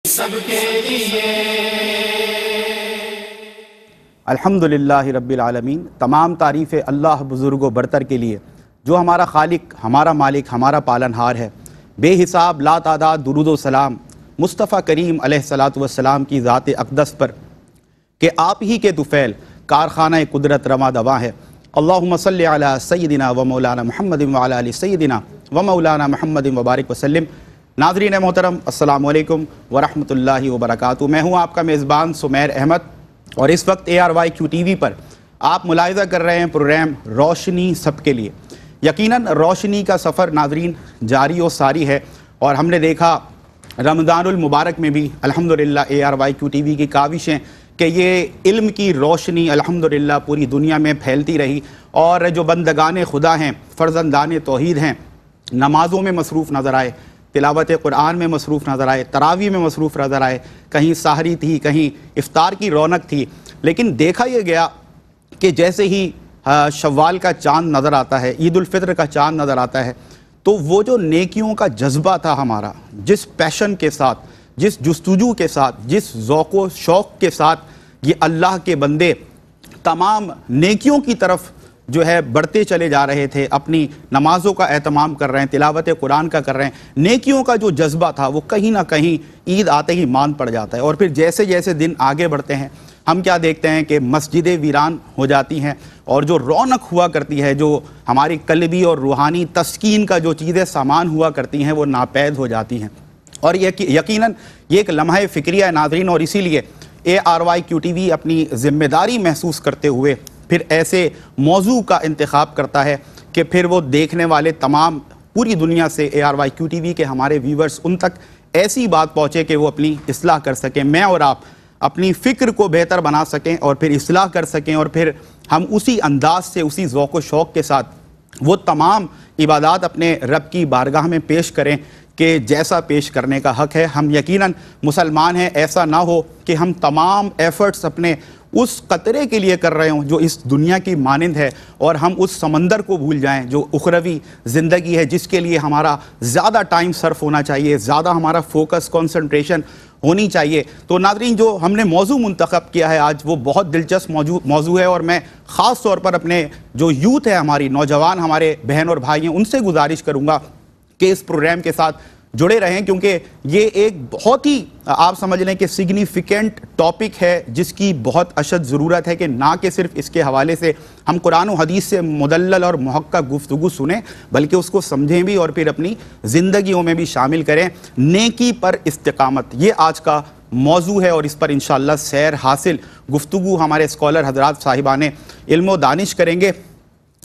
سب کے لیے الحمدللہ رب العالمین، تمام تعریف اللہ بزرگ و برتر کے لیے جو ہمارا خالق، ہمارا مالک، ہمارا پالنہار ہے۔ بے حساب لا تعداد درود و سلام مصطفیٰ کریم علیہ الصلاۃ والسلام کی ذات اقدس پر کہ آپ ہی کے طفیل کارخانہ قدرت رواں دواں ہے۔ اللہم صلی علی سیدنا و مولانا محمد وعلی آل سیدنا و مولانا محمد مبارک وسلم۔ ناظرین محترم، السلام علیکم ورحمۃ اللہ وبرکاتہ۔ میں ہوں آپ کا میزبان سمیر احمد، اور اس وقت ARYQ TV پر آپ ملاحظہ کر رہے ہیں پروگرام روشنی سب کے لیے۔ یقیناً روشنی کا سفر ناظرین جاری و ساری ہے، اور ہم نے دیکھا رمضان المبارک میں بھی الحمدللہ ARYQ TV کی کاوشیں کہ یہ علم کی روشنی الحمدللہ پوری دنیا میں پھیلتی رہی، اور جو بندگان خدا ہیں، فرزندان توحید ہیں، نمازوں میں مصروف نظر آئے، تلاوت قرآن میں مصروف نظر آئے، تراویح میں مصروف نظر آئے، کہیں سحری تھی، کہیں افطار کی رونق تھی۔ لیکن دیکھا یہ گیا کہ جیسے ہی شوال کا چاند نظر آتا ہے، عید الفطر کا چاند نظر آتا ہے، تو وہ جو نیکیوں کا جذبہ تھا ہمارا، جس پیشن کے ساتھ، جس جستجو کے ساتھ، جس ذوق و شوق کے ساتھ یہ اللہ کے بندے تمام نیکیوں کی طرف جو ہے بڑھتے چلے جا رہے تھے، اپنی نمازوں کا اہتمام کر رہے ہیں، تلاوت قرآن کا کر رہے ہیں، نیکیوں کا جو جذبہ تھا وہ کہیں نہ کہیں عید آتے ہی مان پڑ جاتا ہے۔ اور پھر جیسے جیسے دن آگے بڑھتے ہیں ہم کیا دیکھتے ہیں کہ مسجدیں ویران ہو جاتی ہیں، اور جو رونق ہوا کرتی ہے، جو ہماری قلبی اور روحانی تسکین کا جو چیزیں سامان ہوا کرتی ہیں، وہ ناپید ہو جاتی ہیں۔ اور یقیناً یہ ایک لمحہ فکریہ ہے ناظرین، اور اسی لیے ARYQ TV اپنی ذمہ داری محسوس کرتے ہوئے پھر ایسے موضوع کا انتخاب کرتا ہے کہ پھر وہ دیکھنے والے تمام پوری دنیا سے ARYQ TV کے ہمارے ویورز ان تک ایسی بات پہنچے کہ وہ اپنی اصلاح کر سکیں، میں اور آپ اپنی فکر کو بہتر بنا سکیں اور پھر اصلاح کر سکیں، اور پھر ہم اسی انداز سے، اسی ذوق و شوق کے ساتھ وہ تمام عبادات اپنے رب کی بارگاہ میں پیش کریں کہ جیسا پیش کرنے کا حق ہے۔ ہم یقیناً مسلمان ہیں، ایسا نہ ہو کہ ہم تمام ایفرٹس اپنے اس قطرے کے لیے کر رہے ہوں جو اس دنیا کی مانند ہے، اور ہم اس سمندر کو بھول جائیں جو اخروی زندگی ہے، جس کے لیے ہمارا زیادہ ٹائم صرف ہونا چاہیے، زیادہ ہمارا فوکس، کنسنٹریشن ہونی چاہیے۔ تو ناظرین، جو ہم نے موضوع منتخب کیا ہے آج وہ بہت دلچسپ موضوع ہے، اور میں خاص طور پر اپنے جو یوتھ ہے، ہماری نوجوان ہمارے بہن اور بھائی ہیں، ان سے گزارش کروں گا کہ اس پروگرام کے ساتھ جڑے رہیں، کیونکہ یہ ایک بہت ہی آپ سمجھ لیں کہ سگنیفیکنٹ ٹاپک ہے جس کی بہت اشد ضرورت ہے کہ نہ کہ صرف اس کے حوالے سے ہم قرآن و حدیث سے مدلل اور محقق گفتگو سنیں، بلکہ اس کو سمجھیں بھی اور پھر اپنی زندگیوں میں بھی شامل کریں۔ نیکی پر استقامت، یہ آج کا موضوع ہے، اور اس پر انشاءاللہ سیر حاصل گفتگو ہمارے اسکالر حضرات صاحبان علم و دانش کریں گے۔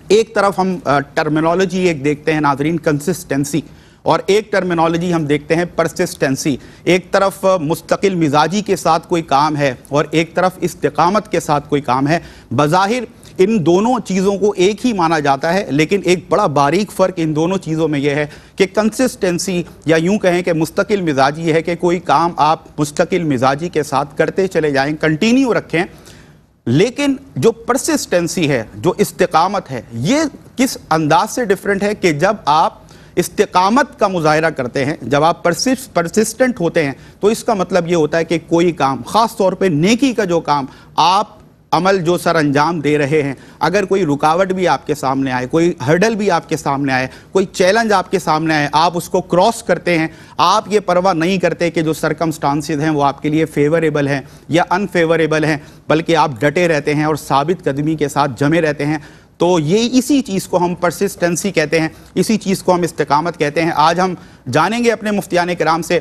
ایک طرف ہم ٹرمینالوجی ایک دیکھتے ہیں ناظرین، کنسسٹنسی، اور ایک ٹرمینالوجی ہم دیکھتے ہیں پرسسٹنسی۔ ایک طرف مستقل مزاجی کے ساتھ کوئی کام ہے، اور ایک طرف استقامت کے ساتھ کوئی کام ہے۔ بظاہر ان دونوں چیزوں کو ایک ہی مانا جاتا ہے، لیکن ایک بڑا باریک فرق ان دونوں چیزوں میں یہ ہے کہ کنسسٹنسی، یا یوں کہیں کہ مستقل مزاجی، ہے کہ کوئی کام آپ مستقل مزاجی کے ساتھ کرتے چلے جائیں، کنٹینیو رکھیں۔ لیکن جو پرسسٹنسی ہے، جو استقامت ہے، یہ کس انداز سے ڈیفرنٹ ہے کہ جب آپ استقامت کا مظاہرہ کرتے ہیں، جب آپ پرسسٹنٹ ہوتے ہیں، تو اس کا مطلب یہ ہوتا ہے کہ کوئی کام، خاص طور پہ نیکی کا جو کام آپ عمل جو سر انجام دے رہے ہیں، اگر کوئی رکاوٹ بھی آپ کے سامنے آئے، کوئی ہرڈل بھی آپ کے سامنے آئے، کوئی چیلنج آپ کے سامنے آئے، آپ اس کو کراس کرتے ہیں۔ آپ یہ پرواہ نہیں کرتے کہ جو سرکمسٹانسز ہیں وہ آپ کے لیے فیوریبل ہیں یا انفیوریبل ہیں، بلکہ آپ ڈٹے رہتے ہیں اور ثابت قدمی کے ساتھ جمے رہتے ہیں۔ تو یہ اسی چیز کو ہم پرسسٹنسی کہتے ہیں، اسی چیز کو ہم استقامت کہتے ہیں۔ آج ہم جانیں گے اپنے مفتیان کرام سے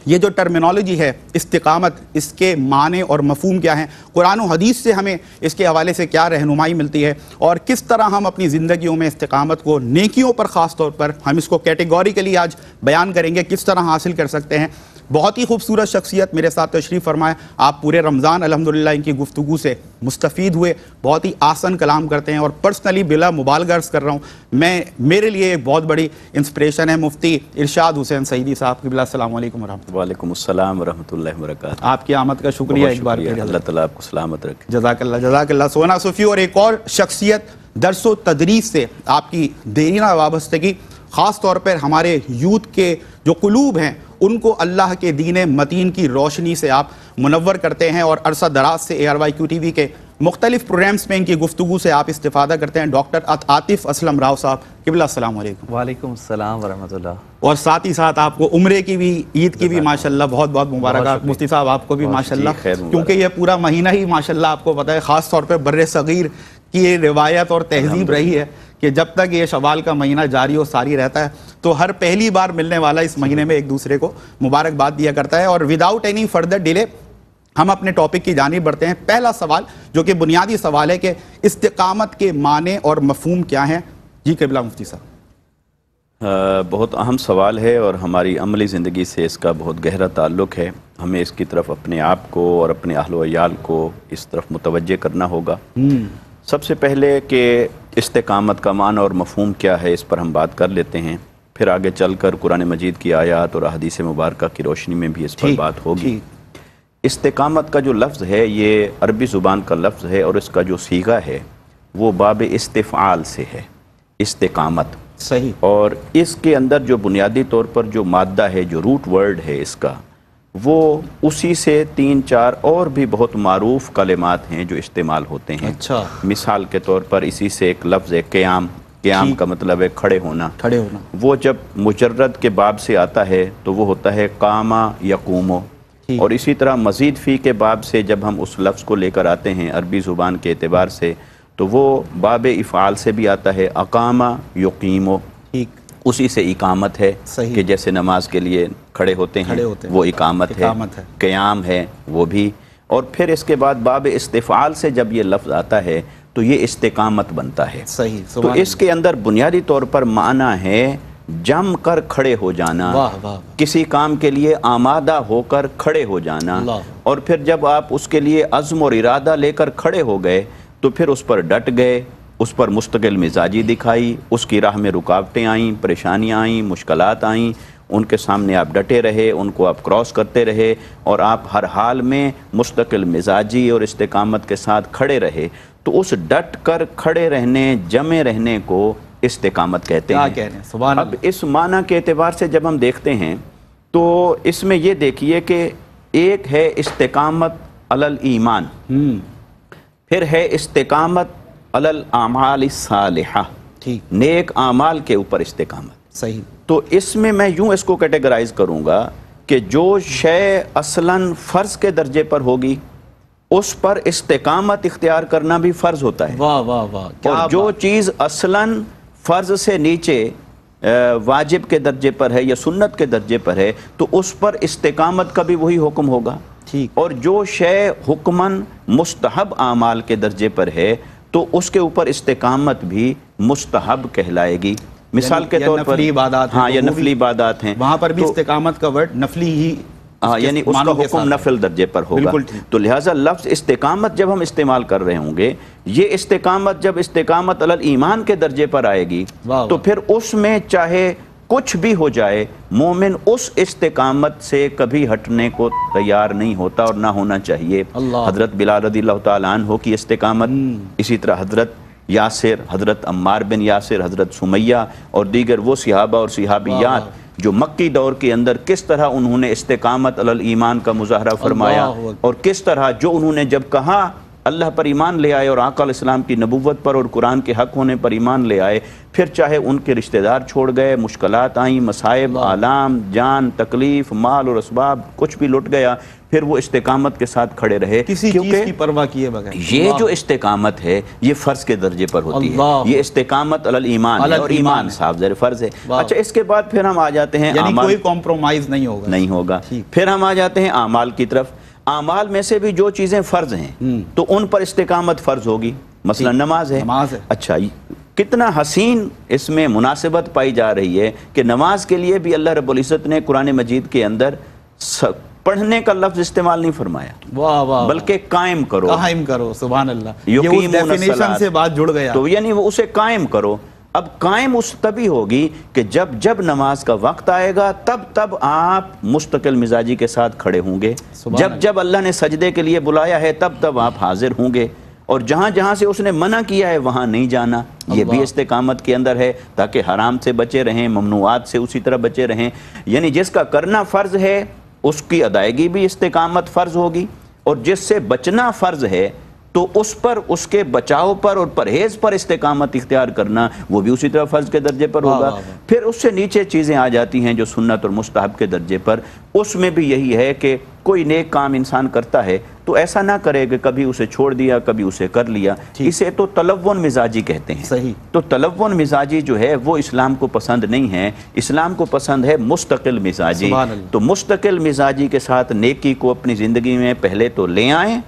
یہ جو ٹرمینالوجی ہے استقامت، اس کے معنی اور مفہوم کیا ہیں، قرآن و حدیث سے ہمیں اس کے حوالے سے کیا رہنمائی ملتی ہے، اور کس طرح ہم اپنی زندگیوں میں استقامت کو، نیکیوں پر خاص طور پر ہم اس کو کیٹیگوریکلی آج بیان کریں گے، کس طرح حاصل کر سکتے ہیں۔ بہت ہی خوبصورت شخصیت میرے ساتھ تشریف فرمائے، آپ پورے رمضان الحمدللہ ان کی گفتگو سے مستفید ہوئے، بہت ہی آسن کلام کرتے ہیں، اور پرسنلی بلا مبالغہ عرض کر رہا ہوں، میرے لیے ایک بہت بڑی انسپریشن ہے مفتی ارشاد حسین سعیدی صاحب کی بلا۔ السلام علیکم ورحمۃ اللہ۔ وعلیکم السلام ورحمۃ اللہ وبرکاتہ۔ آپ کی آمد کا شکریہ ایک بار پھر، اللہ تعالیٰ آپ کو سلامت رکھے۔ جزاک اللہ، جزاک اللہ۔ سونا صوفی اور ایک اور شخصیت درس و تدریس سے آپ کی دیرینہ وابستگی، خاص طور پر ہمارے یوتھ کے جو قلوب ہیں ان کو اللہ کے دین متین کی روشنی سے آپ منور کرتے ہیں اور عرصہ دراز سے ARYQ TV کے مختلف پروگرامز میں ان کی گفتگو سے آپ استفادہ کرتے ہیں۔ ڈاکٹر عاطف اسلم راؤ صاحب، قبلہ السلام علیکم۔ وعلیکم السلام ورحمۃ اللہ۔ اور ساتھ ہی ساتھ آپ کو عمرے کی بھی، عید کی بھی ماشاءاللہ بہت بہت مبارکباد۔ مفتی صاحب آپ کو بھی ماشاءاللہ، کیونکہ یہ پورا مہینہ ہی ماشاءاللہ آپ کو پتہ ہے خاص طور پہ بر صغیر کی یہ روایت اور تہذیب رہی ہے کہ جب تک یہ شوال کا مہینہ جاری و ساری رہتا ہے تو ہر پہلی بار ملنے والا اس مہینے میں ایک دوسرے کو مبارکباد دیا کرتا ہے۔ اور وداؤٹ اینی فردر ڈیلے ہم اپنے ٹاپک کی جانب بڑھتے ہیں۔ پہلا سوال جو کہ بنیادی سوال ہے کہ استقامت کے معنی اور مفہوم کیا ہیں؟ جی قبلہ مفتی صاحب۔ بہت اہم سوال ہے اور ہماری عملی زندگی سے اس کا بہت گہرا تعلق ہے۔ ہمیں اس کی طرف اپنے آپ کو اور اپنے اہل و عیال کو اس طرف متوجہ کرنا ہوگا۔ سب سے پہلے کہ استقامت کا معنی اور مفہوم کیا ہے اس پر ہم بات کر لیتے ہیں، پھر آگے چل کر قرآن مجید کی آیات اور احادیث مبارکہ کی روشنی میں بھی اس پر بات ہوگی۔ استقامت کا جو لفظ ہے یہ عربی زبان کا لفظ ہے اور اس کا جو صیغہ ہے وہ باب استفعال سے ہے، استقامت۔ صحیح۔ اور اس کے اندر جو بنیادی طور پر جو مادہ ہے، جو روٹ ورڈ ہے اس کا، وہ اسی سے 3-4 اور بھی بہت معروف کلمات ہیں جو استعمال ہوتے ہیں۔ اچھا۔ مثال کے طور پر اسی سے ایک لفظ ہے قیام۔ قیام کا مطلب ہے کھڑے ہونا۔ کھڑے ہونا۔ وہ جب مجرد کے باب سے آتا ہے تو وہ ہوتا ہے قامہ یقومو۔ اور اسی طرح مزید فی کے باب سے جب ہم اس لفظ کو لے کر آتے ہیں عربی زبان کے اعتبار سے تو وہ باب افعال سے بھی آتا ہے، اقامہ یقیمو۔ اسی سے اقامت ہے کہ جیسے نماز کے لیے کھڑے ہوتے ہیں وہ اقامت ہے، قیام ہے وہ بھی۔ اور پھر اس کے بعد باب استفعال سے جب یہ لفظ آتا ہے تو یہ استقامت بنتا ہے۔ تو اس کے اندر بنیادی طور پر معنی ہے جم کر کھڑے ہو جانا، کسی کام کے لیے آمادہ ہو کر کھڑے ہو جانا، اور پھر جب آپ اس کے لیے عزم اور ارادہ لے کر کھڑے ہو گئے تو پھر اس پر ڈٹ گئے، اس پر مستقل مزاجی دکھائی، اس کی راہ میں رکاوٹیں آئیں، پریشانیاں آئیں، مشکلات آئیں، ان کے سامنے آپ ڈٹے رہے، ان کو آپ کراس کرتے رہے اور آپ ہر حال میں مستقل مزاجی اور استقامت کے ساتھ کھڑے رہے، تو اس ڈٹ کر کھڑے رہنے، جمے رہنے کو استقامت کہتے ہیں۔ اب اس معنی کے اعتبار سے جب ہم دیکھتے ہیں تو اس میں یہ دیکھیے کہ ایک ہے استقامت علی الایمان، پھر ہے استقامت علی الاعمال الصالحہ، نیک اعمال کے اوپر استقامت۔ صحیح۔ تو اس میں میں یوں اس کو کیٹیگرائز کروں گا کہ جو شے اصلاً فرض کے درجے پر ہوگی اس پر استقامت اختیار کرنا بھی فرض ہوتا ہے۔ واہ واہ واہ۔ اور جو چیز اصلاً فرض سے نیچے واجب کے درجے پر ہے یا سنت کے درجے پر ہے تو اس پر استقامت کا بھی وہی حکم ہوگا۔ اور جو شے حکماً مستحب اعمال کے درجے پر ہے تو اس کے اوپر استقامت بھی مستحب کہلائے گی۔ مثال کے طور پر ہاں یا نفلی عبادات ہیں، وہاں پر بھی استقامت کا ورڈ نفلی ہی، یعنی اس کا حکم نفل درجے پر ہوگا۔ تو لہٰذا لفظ استقامت جب ہم استعمال کر رہے ہوں گے، یہ استقامت جب استقامت علی الایمان کے درجے پر آئے گی تو پھر اس میں چاہے کچھ بھی ہو جائے مومن اس استقامت سے کبھی ہٹنے کو تیار نہیں ہوتا اور نہ ہونا چاہیے۔ حضرت بلال رضی اللہ تعالیٰ عنہ کی استقامت، اسی طرح حضرت یاسر، حضرت عمار بن یاسر، حضرت سمیہ اور دیگر وہ صحابہ اور صحابیات جو مکی دور کے اندر کس طرح انہوں نے استقامت علی الایمان کا مظاہرہ فرمایا، اور کس طرح جو انہوں نے جب کہا اللہ پر ایمان لے آئے اور آقا علیہ السلام کی نبوت پر اور قرآن کے حق ہونے پر ایمان لے آئے، پھر چاہے ان کے رشتہ دار چھوڑ گئے، مشکلات آئیں، مصائب، آلام، جان، تکلیف، مال اور اسباب کچھ بھی لٹ گیا، پھر وہ استقامت کے ساتھ کھڑے رہے، کسی چیز کی پرواہ کیے بغیر۔ یہ جو استقامت ہے یہ فرض کے درجے پر ہوتی ہے، یہ استقامت علی الایمان ہے اور ایمان صاحب ذر فرض ہے۔ اچھا، اس کے بعد پھر ہم آ جاتے ہیں یعنی کوئی کمپرومائز نہیں ہوگا۔ پھر ہم آ جاتے ہیں اعمال کی طرف۔ اعمال میں سے بھی جو چیزیں فرض ہیں تو ان پر استقامت فرض ہوگی، مثلا نماز ہے۔ اچھا، کتنا حسین اس میں مناسبت پائی جا رہی ہے کہ نماز کے لیے بھی اللہ رب العزت نے قرآن مجید کے اندر پڑھنے کا لفظ استعمال نہیں فرمایا، بلکہ قائم کرو۔ سبحان اللہ، یہ اس ڈیفینیشن سے بات جڑ گیا، تو یعنی وہ اسے قائم کرو۔ اب قائم اس تبھی ہوگی کہ جب نماز کا وقت آئے گا تب آپ مستقل مزاجی کے ساتھ کھڑے ہوں گے، جب اللہ نے سجدے کے لیے بلایا ہے تب آپ حاضر ہوں گے۔ اور جہاں جہاں سے اس نے منع کیا ہے وہاں نہیں جانا، یہ بھی استقامت کے اندر ہے، تاکہ حرام سے بچے رہیں، ممنوعات سے اسی طرح بچے رہیں۔ یعنی جس کا کرنا فرض ہے اس کی ادائیگی بھی استقامت فرض ہوگی، اور جس سے بچنا فرض ہے تو اس پر، اس کے بچاؤ پر اور پرہیز پر استقامت اختیار کرنا وہ بھی اسی طرح فرض کے درجے پر ہوگا۔ پھر اس سے نیچے چیزیں آ جاتی ہیں جو سنت اور مستحب کے درجے پر، اس میں بھی یہی ہے کہ کوئی نیک کام انسان کرتا ہے تو ایسا نہ کرے کہ کبھی اسے چھوڑ دیا کبھی اسے کر لیا، اسے تو تلون مزاجی کہتے ہیں۔ صحیح۔ تو تلون مزاجی جو ہے وہ اسلام کو پسند نہیں ہے، اسلام کو پسند ہے مستقل مزاجی۔ تو مستقل مزاجی کے ساتھ نیکی کو اپنی زندگی میں پہلے تو لے آئیں،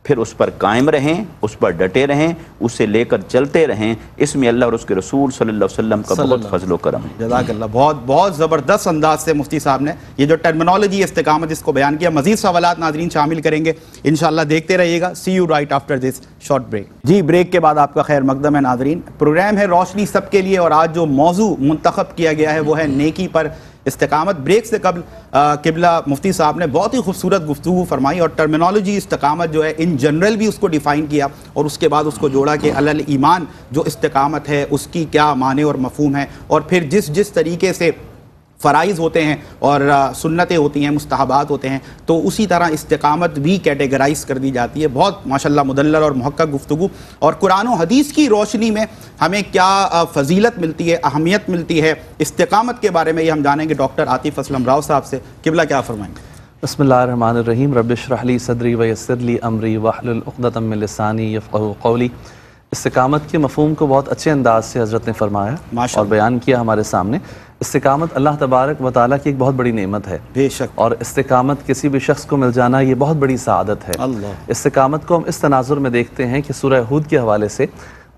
پھر اس پر قائم رہیں، اس پر ڈٹے رہیں، اسے لے کر چلتے رہیں۔ اس میں اللہ اور اس کے رسول صلی اللہ علیہ وسلم کا بہت فضل و کرم ہے۔ جزاک اللہ، بہت بہت زبردست انداز سے مفتی صاحب نے یہ جو ٹرمینالوجی استقامت اس کو بیان کیا۔ مزید سوالات ناظرین شامل کریں گے انشاءاللہ، دیکھتے رہیے گا۔ See you right after this short break. جی، بریک کے بعد آپ کا خیر مقدم ہے ناظرین۔ پروگرام ہے روشنی سب کے لیے، اور آج جو موضوع منتخب کیا گیا ہے وہ ہے نیکی پر استقامت۔ بریک سے قبل قبلہ مفتی صاحب نے بہت ہی خوبصورت گفتگو فرمائی، اور ٹرمینالوجی استقامت جو ہے ان جنرل بھی اس کو ڈیفائن کیا، اور اس کے بعد اس کو جوڑا کہ علی الایمان جو استقامت ہے اس کی کیا معنی اور مفہوم ہے، اور پھر جس طریقے سے فرائض ہوتے ہیں اور سنتیں ہوتی ہیں، مستحبات ہوتے ہیں، تو اسی طرح استقامت بھی کیٹیگرائز کر دی جاتی ہے۔ بہت ماشاءاللہ مدلل اور محقق گفتگو، اور قرآن و حدیث کی روشنی میں ہمیں کیا فضیلت ملتی ہے، اہمیت ملتی ہے استقامت کے بارے میں، یہ ہم جانیں گے ڈاکٹر عاطف اسلم راؤ صاحب سے۔ قبلہ کیا فرمائیں گے؟ بسم اللہ الرحمن الرحیم، رب اشرح لی صدری ویسر لی امری واحلل عقدۃ من لسانی یفقہوا قولی۔ استقامت کے مفہوم کو بہت اچھے انداز سے حضرت نے فرمایا اور بیان کیا ہمارے سامنے۔ استقامت اللہ تبارک و تعالیٰ کی ایک بہت بڑی نعمت ہے، بے شک، اور استقامت کسی بھی شخص کو مل جانا یہ بہت بڑی سعادت ہے۔ استقامت کو ہم اس تناظر میں دیکھتے ہیں کہ سورہ ہود کے حوالے سے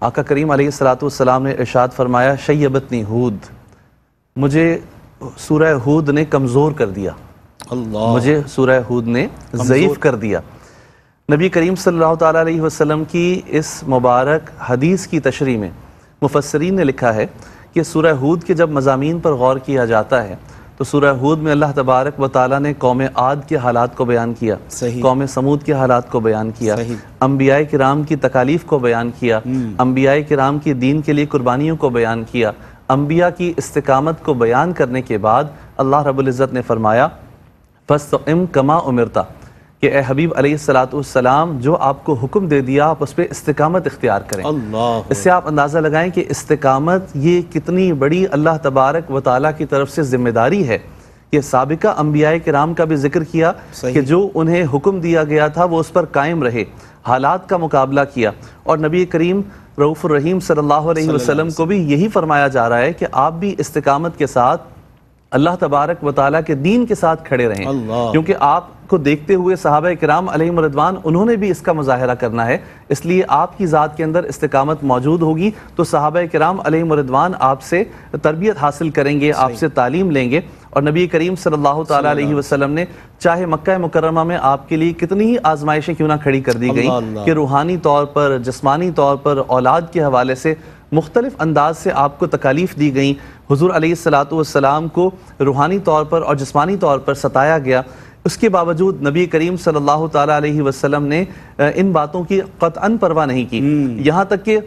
آقا کریم علیہ الصلوۃ نے ارشاد فرمایا، شیبتنی ہود، مجھے سورہ ہود نے کمزور کر دیا، مجھے سورہ ہود نے ضعیف کر دیا۔ نبی کریم صلی اللہ تعالیٰ علیہ وسلم کی اس مبارک حدیث کی تشریح میں مفسرین نے لکھا ہے کہ سورہ ہود کے جب مضامین پر غور کیا جاتا ہے تو سورہ ہود میں اللہ تبارک و تعالیٰ نے قوم عاد کے حالات کو بیان کیا، قوم سمود کے حالات کو بیان کیا، انبیاء کرام کی تکالیف کو بیان کیا، انبیاء کرام کی دین کے لیے قربانیوں کو بیان کیا۔ انبیاء کی استقامت کو بیان کرنے کے بعد اللہ رب العزت نے فرمایا، فَاسْتَقِمْ كَمَا أُمِرْتَ، کہ اے حبیب علیہ السلام جو آپ کو حکم دے دیا آپ اس پہ استقامت اختیار کریں۔ اس سے آپ اندازہ لگائیں کہ استقامت یہ کتنی بڑی اللہ تبارک و تعالیٰ کی طرف سے ذمہ داری ہے۔ یہ سابقہ انبیاء کرام کا بھی ذکر کیا کہ جو انہیں حکم دیا گیا تھا وہ اس پر قائم رہے، حالات کا مقابلہ کیا، اور نبی کریم رؤوف الرحیم صلی اللہ علیہ وسلم کو بھی یہی فرمایا جا رہا ہے کہ آپ بھی استقامت کے ساتھ اللہ تبارک و تعالیٰ کے دین کے ساتھ کھڑے رہیں، کیونکہ آپ کو دیکھتے ہوئے صحابہ کرام علیہم رضوان انہوں نے بھی اس کا مظاہرہ کرنا ہے، اس لیے آپ کی ذات کے اندر استقامت موجود ہوگی تو صحابہ کرام علیہم رضوان آپ سے تربیت حاصل کریں گے، آپ سے تعلیم لیں گے۔ اور نبی کریم صلی اللہ تعالیٰ علیہ وسلم نے چاہے مکہ مکرمہ میں آپ کے لیے کتنی ہی آزمائشیں کیوں نہ کھڑی کر دی گئیں کہ روحانی طور پر، جسمانی طور پر، اولاد کے حوالے سے مختلف انداز سے آپ کو تکالیف دی گئیں، حضور علیہ السلام کو روحانی طور پر اور جسمانی طور پر ستایا گیا، اس کے باوجود نبی کریم صلی اللہ تعالیٰ علیہ وسلم نے ان باتوں کی قطعاً پرواہ نہیں کی، یہاں تک کہ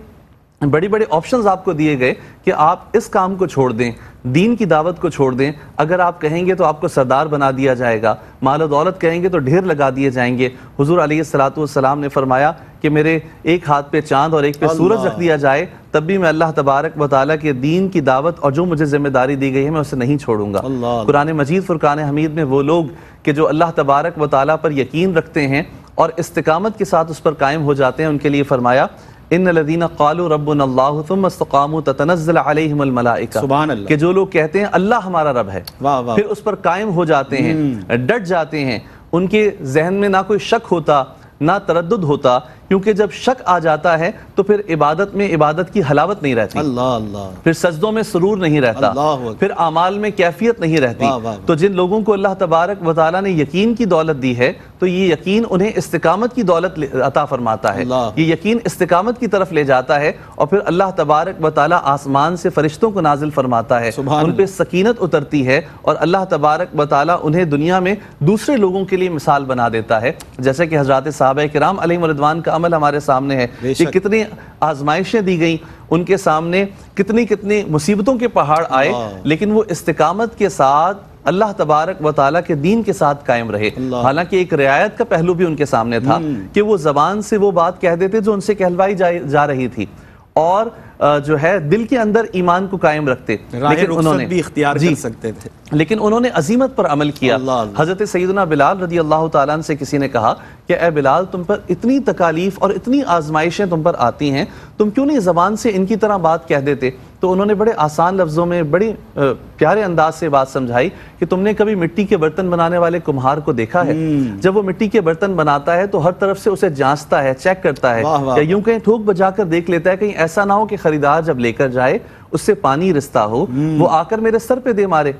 بڑے بڑے آپشنز آپ کو دیے گئے کہ آپ اس کام کو چھوڑ دیں، دین کی دعوت کو چھوڑ دیں، اگر آپ کہیں گے تو آپ کو سردار بنا دیا جائے گا، مال و دولت کہیں گے تو ڈھیر لگا دیے جائیں گے۔ حضور علیہ السلام نے فرمایا کہ میرے ایک ہاتھ پہ چاند اور ایک پہ سورج رکھ دیا جائے تب بھی میں اللہ تبارک و تعالیٰ کے دین کی دعوت اور جو مجھے ذمہ داری دی گئی ہے میں اسے نہیں چھوڑوں گا۔ قرآن مجید فرقان حمید میں وہ لوگ کہ جو اللہ تبارک و تعالیٰ پر یقین رکھتے ہیں اور استقامت کے ساتھ اس پر قائم ہو جاتے ہیں، ان کے لیے فرمایا ان الذین قالوا ربنا اللہ ثم استقاموا تتنزل علیہم الملائکہ، سبحان اللہ، کہ جو لوگ کہتے ہیں اللہ ہمارا رب ہے پھر اس پر قائم ہو جاتے ہیں، ڈٹ جاتے ہیں، ان کے ذہن میں نہ کوئی شک ہوتا نہ تردد ہوتا، کیونکہ جب شک آ جاتا ہے تو پھر عبادت میں عبادت کی حلاوت نہیں رہتی، پھر سجدوں میں سرور نہیں رہتا، پھر اعمال میں کیفیت نہیں رہتی۔ تو جن لوگوں کو اللہ تبارک و تعالیٰ نے یقین کی دولت دی ہے تو یہ یقین انہیں استقامت کی دولت عطا فرماتا ہے، یہ یقین استقامت کی طرف لے جاتا ہے، اور پھر اللہ تبارک و تعالیٰ آسمان سے فرشتوں کو نازل فرماتا ہے، ان پہ سکینت اترتی ہے، اور اللہ تبارک و تعالیٰ انہیں دنیا میں دوسرے لوگوں کے لیے مثال بنا دیتا ہے، جیسے کہ حضرات صحابہ کرام علیہم رضوان کا عمل ہمارے سامنے ہے کہ کتنی آزمائشیں دی گئیں ان کے سامنے, کتنی مصیبتوں کے پہاڑ آئے, لیکن وہ استقامت کے ساتھ اللہ تبارک و تعالیٰ کے دین کے ساتھ قائم رہے. حالانکہ ایک رعایت کا پہلو بھی ان کے سامنے تھا کہ وہ زبان سے وہ بات کہہ دیتے جو ان سے کہلوائی جا رہی تھی, اور جو ہے دل کے اندر ایمان کو قائم رکھتے, لیکن انہوں نے بھی اختیار کر سکتے تھے, لیکن انہوں نے عزیمت پر عمل کیا. حضرت سیدنا بلال رضی اللہ تعالیٰ عنہ سے کسی نے کہا کہ اے بلال, تم پر اتنی تکالیف اور اتنی آزمائشیں تم پر آتی ہیں, تم کیوں نہیں زبان سے ان کی طرح بات کہہ دیتے؟ تو انہوں نے بڑے آسان لفظوں میں بڑی پیارے انداز سے بات سمجھائی کہ تم نے کبھی مٹی کے برتن بنانے والے کمہار کو دیکھا ہے؟ جب وہ مٹی کے برتن بناتا ہے تو ہر طرف سے اسے جانچتا ہے, چیک کرتا ہے, یا یوں کہیں ٹھوک بجا کر دیکھ لیتا ہے کہیں ایسا نہ ہو کہ خریدار جب لے کر جائے اس سے پانی رستا ہو, وہ آ کر میرے سر پہ دے مارے.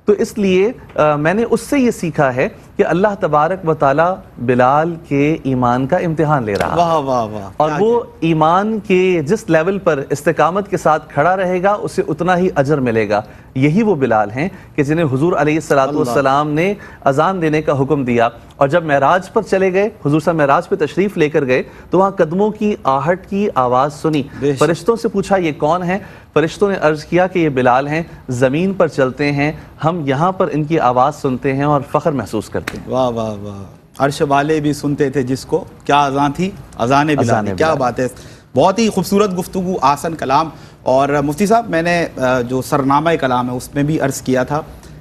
تو اس لیے میں نے اس سے یہ سیکھا ہے کہ اللہ تبارک و تعالیٰ بلال کے ایمان کا امتحان لے رہا, اور وہ ایمان کے جس لیول پر استقامت کے ساتھ کھڑا رہے گا اسے اتنا ہی اجر ملے گا. یہی وہ بلال ہیں کہ جنہیں حضور علیہ السلام نے اذان دینے کا حکم دیا, اور جب معراج پر چلے گئے, حضور صاحب معراج پہ تشریف لے کر گئے تو وہاں قدموں کی آہٹ کی آواز سنی. فرشتوں سے پوچھا یہ کون ہیں؟ فرشتوں نے عرض کیا کہ یہ بلال ہیں, زمین پر چلتے ہیں, ہم یہاں پر ان کی آواز سنتے ہیں اور فخر محسوس کرتے ہیں. واہ واہ واہ, عرش والے بھی سنتے تھے جس کو, کیا اذان تھی, اذان بلال. کیا بات ہے, بہت ہی خوبصورت گفتگو, آسن کلام. اور مفتی صاحب, میں نے جو سرنامہ کلام ہے اس میں بھی عرض کیا تھا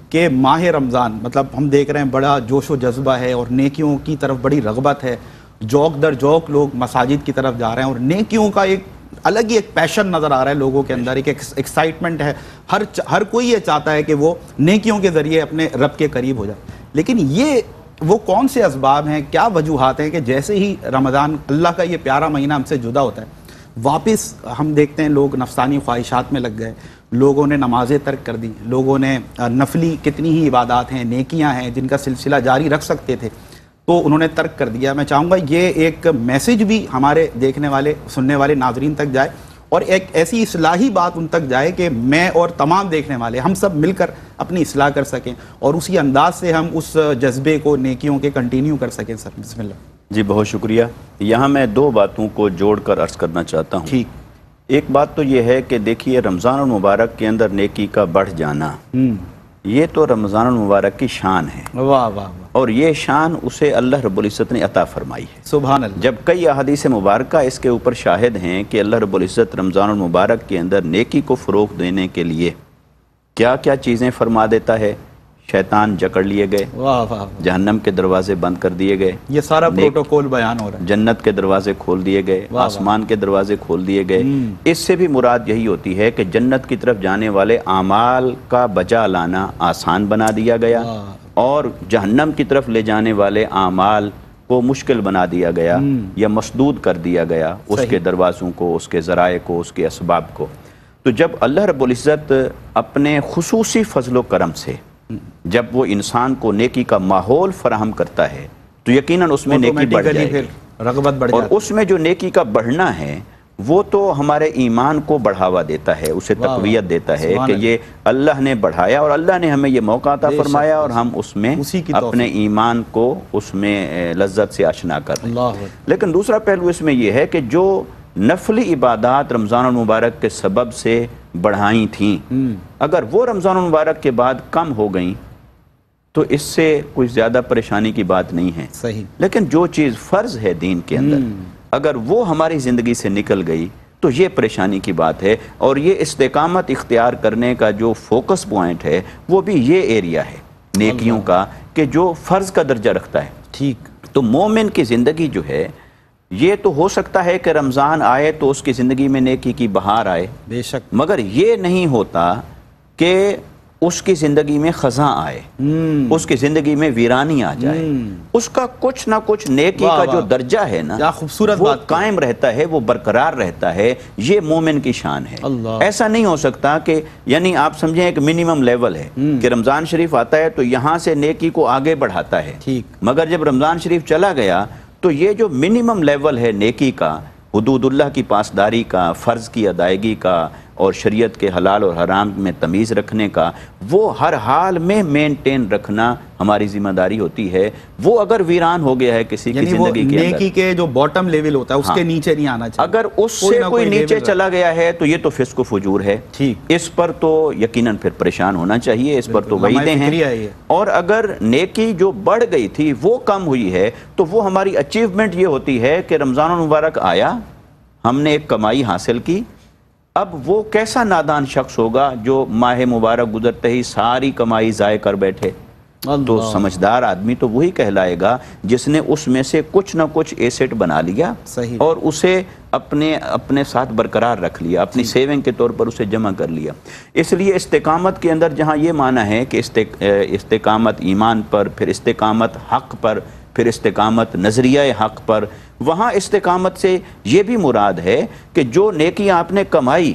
کہ ماہ رمضان, مطلب ہم دیکھ رہے ہیں بڑا جوش و جذبہ ہے اور نیکیوں کی طرف بڑی رغبت ہے, جوک در جوک لوگ مساجد کی طرف جا رہے ہیں, اور نیکیوں کا ایک الگ ہی ایک پیشن نظر آ رہا ہے لوگوں کے اندر, ایک ایکسائٹمنٹ ہے, ہر کوئی یہ چاہتا ہے کہ وہ نیکیوں کے ذریعے اپنے رب کے قریب ہو جائے. لیکن یہ وہ کون سے اسباب ہیں, کیا وجوہات ہیں کہ جیسے ہی رمضان, اللہ کا یہ پیارا مہینہ ہم سے جدا ہوتا ہے, واپس ہم دیکھتے ہیں لوگ نفسانی خواہشات میں لگ گئے, لوگوں نے نمازیں ترک کر دی, لوگوں نے نفلی کتنی ہی عبادات ہیں, نیکیاں ہیں جن کا سلسلہ جاری رکھ سکتے تھے تو انہوں نے ترک کر دیا. میں چاہوں گا یہ ایک میسج بھی ہمارے دیکھنے والے, سننے والے ناظرین تک جائے, اور ایک ایسی اصلاحی بات ان تک جائے کہ میں اور تمام دیکھنے والے ہم سب مل کر اپنی اصلاح کر سکیں, اور اسی انداز سے ہم اس جذبے کو نیکیوں کے کنٹینیو کر سکیں. سر بسم اللہ. جی بہت شکریہ. یہاں میں دو باتوں کو جوڑ کر عرض کرنا چاہتا ہوں. ٹھیک. ایک بات تو یہ ہے کہ دیکھیے رمضان المبارک کے اندر نیکی کا بڑھ جانا, یہ تو رمضان المبارک کی شان ہے. واہ واہ واہ. اور یہ شان اسے اللہ رب العزت نے عطا فرمائی ہے. سبحان اللہ. جب کئی احادیث مبارکہ اس کے اوپر شاہد ہیں کہ اللہ رب العزت رمضان المبارک کے اندر نیکی کو فروغ دینے کے لیے کیا کیا چیزیں فرما دیتا ہے. شیطان جکڑ لیے گئے, جہنم کے دروازے بند کر دیے گئے, یہ سارا پروٹوکول بیان ہو رہا ہے. جنت کے دروازے کھول دیے گئے, آسمان کے دروازے کھول دیے گئے. اس سے بھی مراد یہی ہوتی ہے کہ جنت کی طرف جانے والے اعمال کا بجا لانا آسان بنا دیا گیا, اور جہنم کی طرف لے جانے والے اعمال کو مشکل بنا دیا گیا یا مسدود کر دیا گیا, اس کے دروازوں کو, اس کے ذرائع کو, اس کے اسباب کو. تو جب اللہ رب العزت اپنے خصوصی فضل و کرم سے جب وہ انسان کو نیکی کا ماحول فراہم کرتا ہے تو یقیناً اس میں نیکی بڑھ جائے گی, رغبت بڑھ جائے گی. اور اس میں جو نیکی کا بڑھنا ہے وہ تو ہمارے ایمان کو بڑھاوا دیتا ہے, اسے تقویت دیتا ہے کہ یہ اللہ نے بڑھایا اور اللہ نے ہمیں یہ موقع عطا فرمایا, اور ہم اس میں اپنے ایمان کو اس میں لذت سے آشنا کر رہے ہیں. لیکن دوسرا پہلو اس میں یہ ہے کہ جو نفلی عبادات رمضان المبارک کے سبب سے بڑھائی تھیں, اگر وہ رمضان المبارک کے بعد کم ہو گئیں تو اس سے کوئی زیادہ پریشانی کی بات نہیں ہے. صحیح. لیکن جو چیز فرض ہے دین کے اندر, اگر وہ ہماری زندگی سے نکل گئی تو یہ پریشانی کی بات ہے. اور یہ استقامت اختیار کرنے کا جو فوکس پوائنٹ ہے وہ بھی یہ ایریا ہے نیکیوں کا کہ جو فرض کا درجہ رکھتا ہے. ٹھیک. تو مومن کی زندگی جو ہے یہ تو ہو سکتا ہے کہ رمضان آئے تو اس کی زندگی میں نیکی کی بہار آئے, بے شک, مگر یہ نہیں ہوتا کہ اس کی زندگی میں خزاں آئے, اس کی زندگی میں ویرانی آ جائے. اس کا کچھ نہ کچھ نیکی کا جو درجہ ہے نا خوبصورت وہ قائم رہتا ہے, وہ برقرار رہتا ہے. یہ مومن کی شان ہے. ایسا نہیں ہو سکتا کہ یعنی آپ سمجھیں ایک منیمم لیول ہے کہ رمضان شریف آتا ہے تو یہاں سے نیکی کو آگے بڑھاتا ہے, مگر جب رمضان شریف چلا گیا تو یہ جو منیمم لیول ہے نیکی کا, حدود اللہ کی پاسداری کا, فرض کی ادائیگی کا, اور شریعت کے حلال اور حرام میں تمیز رکھنے کا، وہ ہر حال میں مینٹین رکھنا ہماری ذمہ داری ہوتی ہے۔ وہ اگر ویران ہو گیا ہے کسی کی زندگی کے اندر، نیکی کے جو باٹم لیول ہوتا ہے اس کے نیچے نہیں آنا چاہیے، اگر اس سے کوئی نیچے چلا گیا ہے تو یہ تو فسق و فجور ہے، اس پر تو یقیناً پھر پریشان ہونا چاہیے، اس پر تو وعیدیں ہیں۔ اور اگر نیکی جو بڑھ گئی تھی وہ کم ہوئی ہے تو وہ ہماری اچیومنٹ یہ ہوتی ہے کہ رمضان المبارک آیا، ہم نے ایک کمائی حاصل کی۔ اب وہ کیسا نادان شخص ہوگا جو ماہ مبارک گزرتے ہی ساری کمائی ضائع کر بیٹھے؟ تو سمجھدار آدمی تو وہی کہلائے گا جس نے اس میں سے کچھ نہ کچھ ایسٹ بنا لیا اور اسے اپنے ساتھ برقرار رکھ لیا، اپنی سیونگ کے طور پر اسے جمع کر لیا۔ اس لیے استقامت کے اندر جہاں یہ معنی ہے کہ استقامت ایمان پر، پھر استقامت حق پر، پھر استقامت نظریہ حق پر، وہاں استقامت سے یہ بھی مراد ہے کہ جو نیکی آپ نے کمائی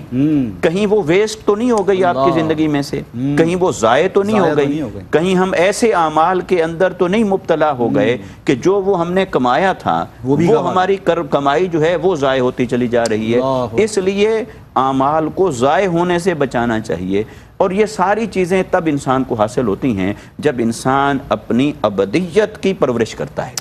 کہیں وہ ویسٹ تو نہیں ہو گئی آپ کی زندگی میں سے، کہیں وہ ضائع تو نہیں ہو گئی، کہیں ہم ایسے اعمال کے اندر تو نہیں مبتلا ہو گئے کہ جو وہ ہم نے کمایا تھا وہ ہماری کمائی جو ہے وہ ضائع ہوتی چلی جا رہی ہے۔ اس لیے اعمال کو ضائع ہونے سے بچانا چاہیے، اور یہ ساری چیزیں تب انسان کو حاصل ہوتی ہیں جب انسان اپنی ابدیت کی پرورش کرتا ہے۔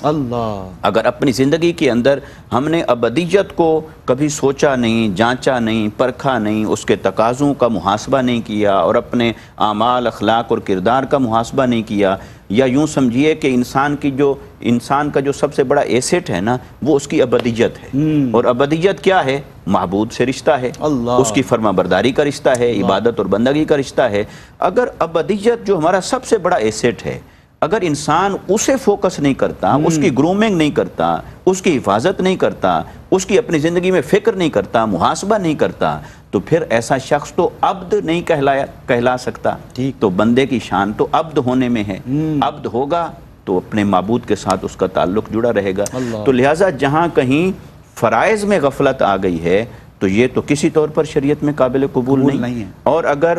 اگر اپنی زندگی کے اندر ہم نے ابدیت کو کبھی سوچا نہیں، جانچا نہیں، پرکھا نہیں، اس کے تقاضوں کا محاسبہ نہیں کیا، اور اپنے اعمال، اخلاق اور کردار کا محاسبہ نہیں کیا، یا یوں سمجھیے کہ انسان کا جو سب سے بڑا ایسٹ ہے نا وہ اس کی ابدیت ہے، اور ابدیت کیا ہے؟ معبود سے رشتہ ہے، اس کی فرما برداری کا رشتہ ہے، عبادت اور بندگی کا رشتہ ہے۔ اگر ابدیت جو ہمارا سب سے بڑا ایسٹ ہے، اگر انسان اسے فوکس نہیں کرتا، اس کی گرومنگ نہیں کرتا، اس کی حفاظت نہیں کرتا، اس کی اپنی زندگی میں فکر نہیں کرتا، محاسبہ نہیں کرتا، تو پھر ایسا شخص تو عبد نہیں کہلا سکتا۔ تو بندے کی شان تو عبد ہونے میں ہے، عبد ہوگا تو اپنے معبود کے ساتھ اس کا تعلق جڑا رہے گا۔ تو لہٰذا جہاں کہیں فرائض میں غفلت آ گئی ہے تو یہ تو کسی طور پر شریعت میں قابل قبول نہیں ہے، اور اگر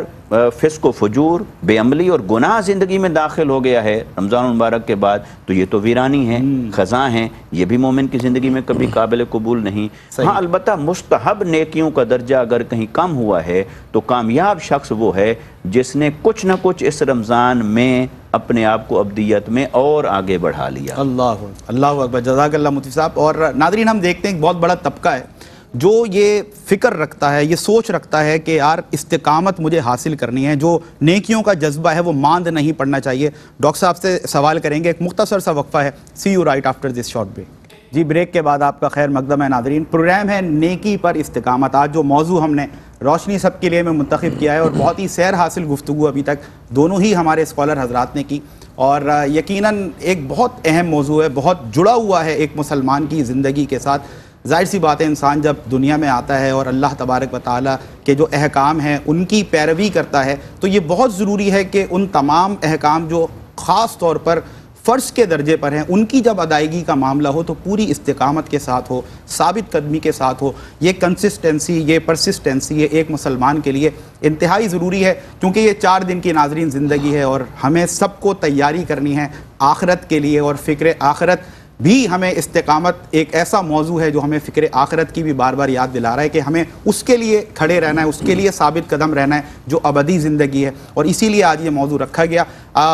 فسق و فجور، بے عملی اور گناہ زندگی میں داخل ہو گیا ہے رمضان المبارک کے بعد تو یہ تو ویرانی ہے، خزاں ہیں، یہ بھی مومن کی زندگی میں کبھی قابل قبول نہیں۔ ہاں البتہ مستحب نیکیوں کا درجہ اگر کہیں کم ہوا ہے تو کامیاب شخص وہ ہے جس نے کچھ نہ کچھ اس رمضان میں اپنے آپ کو ابدیت میں اور آگے بڑھا لیا۔ اللہ اکبر، جزاک اللہ مفتی صاحب۔ اور ناظرین ہم دیکھتے ہیں ایک بہت بڑا طبقہ ہے جو یہ فکر رکھتا ہے، یہ سوچ رکھتا ہے کہ یار استقامت مجھے حاصل کرنی ہے، جو نیکیوں کا جذبہ ہے وہ ماند نہیں پڑنا چاہیے۔ ڈاکٹر صاحب سے سوال کریں گے، ایک مختصر سا وقفہ ہے، see you right after this short break. جی بریک کے بعد آپ کا خیر مقدم ہے ناظرین، پروگرام ہے نیکی پر استقامت۔ آج جو موضوع ہم نے روشنی سب کے لیے میں منتخب کیا ہے، اور بہت ہی سیر حاصل گفتگو ابھی تک دونوں ہی ہمارے اسکالر حضرات نے کی، اور یقیناً ایک بہت اہم موضوع ہے، بہت جڑا ہوا ہے ایک مسلمان کی زندگی کے ساتھ۔ ظاہر سی بات ہے انسان جب دنیا میں آتا ہے اور اللہ تبارک و تعالیٰ کے جو احکام ہیں ان کی پیروی کرتا ہے تو یہ بہت ضروری ہے کہ ان تمام احکام جو خاص طور پر فرض کے درجے پر ہیں ان کی جب ادائیگی کا معاملہ ہو تو پوری استقامت کے ساتھ ہو، ثابت قدمی کے ساتھ ہو۔ یہ کنسسٹنسی، یہ پرسسٹنسی، یہ ایک مسلمان کے لیے انتہائی ضروری ہے، کیونکہ یہ 4 دن کی ناظرین زندگی ہے اور ہمیں سب کو تیاری کرنی ہے آخرت کے لیے، اور فکر آخرت بھی ہمیں استقامت ایک ایسا موضوع ہے جو ہمیں فکر آخرت کی بھی بار بار یاد دلا رہا ہے کہ ہمیں اس کے لیے کھڑے رہنا ہے، اس کے لیے ثابت قدم رہنا ہے جو ابدی زندگی ہے، اور اسی لیے آج یہ موضوع رکھا گیا۔